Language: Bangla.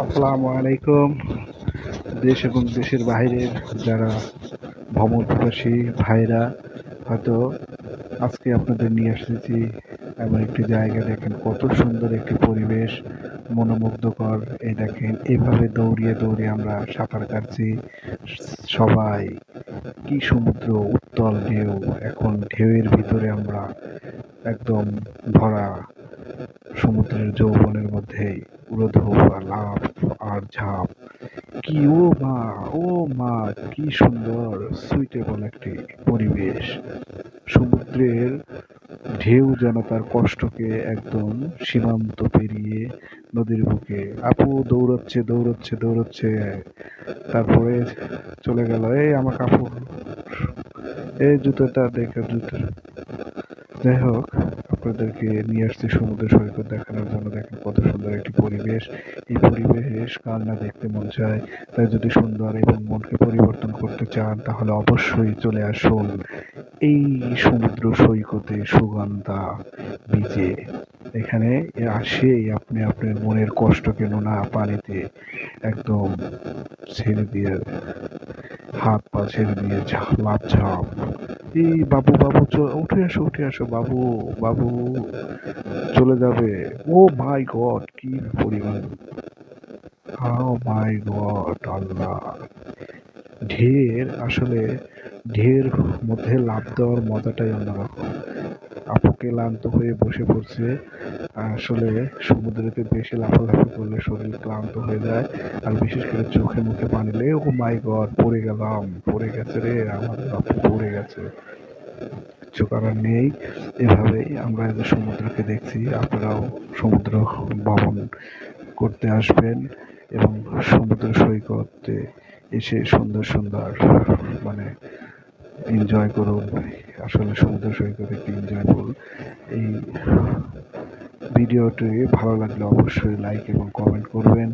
আসসালামু আলাইকুম। দেশ এবং দেশের বাইরের যারা ভ্রমণ পিপাসী ভাইরা, হয়তো আজকে আপনাদের নিয়ে এসেছি এমন একটি জায়গা। দেখেন কত সুন্দর একটি পরিবেশ, মনোমুগ্ধকর। এই দেখেন এভাবে দৌড়িয়ে দৌড়িয়ে আমরা সাঁতার কাটছি সবাই। কি সমুদ্র, উত্তাল ঢেউ। এখন ঢেউয়ের ভিতরে আমরা একদম ভরা সমুদ্রের যৌবনের মধ্যেই উড়োধুরা লাফ আর ঝাঁপ। কি ও মা, কি সুন্দর সুইটেবল একটি পরিবেশ। সমুদ্রের ঢেউ যেন তার কষ্টকে একদম সীমান্ত পেরিয়ে নদীর বুকে আপু দৌড়চ্ছে দৌড়চ্ছে দৌড়চ্ছে, তারপরে চলে গেল। এই আমার কাপড়, এই জুতোটা দেখে জুতো। যাই হোক, আপনাদেরকে নিয়ে আসছি সমুদ্র সৈকত দেখানোর জন্য। দেখেন কত সুন্দর একটি পরিবেশ। এই পরিবেশ কার না দেখতে মন চায়। তাই যদি সুন্দর এবং মনকে পরিবর্তন করতে চান তাহলে অবশ্যই চলে আসুন এই সমুদ্র সৈকতে সুগন্ধা বিচে। এখানে আসেই আপনি আপনার মনের কষ্টকে নোনা পানিতে একদম ছেড়ে দিয়ে, হাত পা ছেড়ে দিয়ে লাফ ঝাঁপ। এই বাবু বাবু উঠে আসো উঠে আসো বাবু বাবু, চলে যাবে। ও মাই গড, কি পরিমাণ, ও মাই গড আল্লাহ। আসলে ঢের মধ্যে লাফ দেওয়ার মজাটাই অন্যরকম। আপু ক্লান্ত হয়ে বসে পড়ছে। আসলে সমুদ্রেতে বেশি লাফালাফি করলে শরীর ক্লান্ত হয়ে যায়, আর বিশেষ করে চোখে মুখে পানি লেগে, ও মাই গড, পড়ে গেলাম, পড়ে গেছে রে, আমাদের আপু পড়ে গেছে। কিছু করার নেই। এভাবেই আমরা যে সমুদ্রকে দেখছি, আপনারাও সমুদ্র ভ্রমণ করতে আসবেন এবং সমুদ্র সৈকতে এসে সুন্দর সুন্দর মানে এনজয় করুন। আসলে সমুদ্র সৈকত একটি এনজয়ফুল। এই ভিডিওটি ভালো লাগলে অবশ্যই লাইক এবং কমেন্ট করবেন।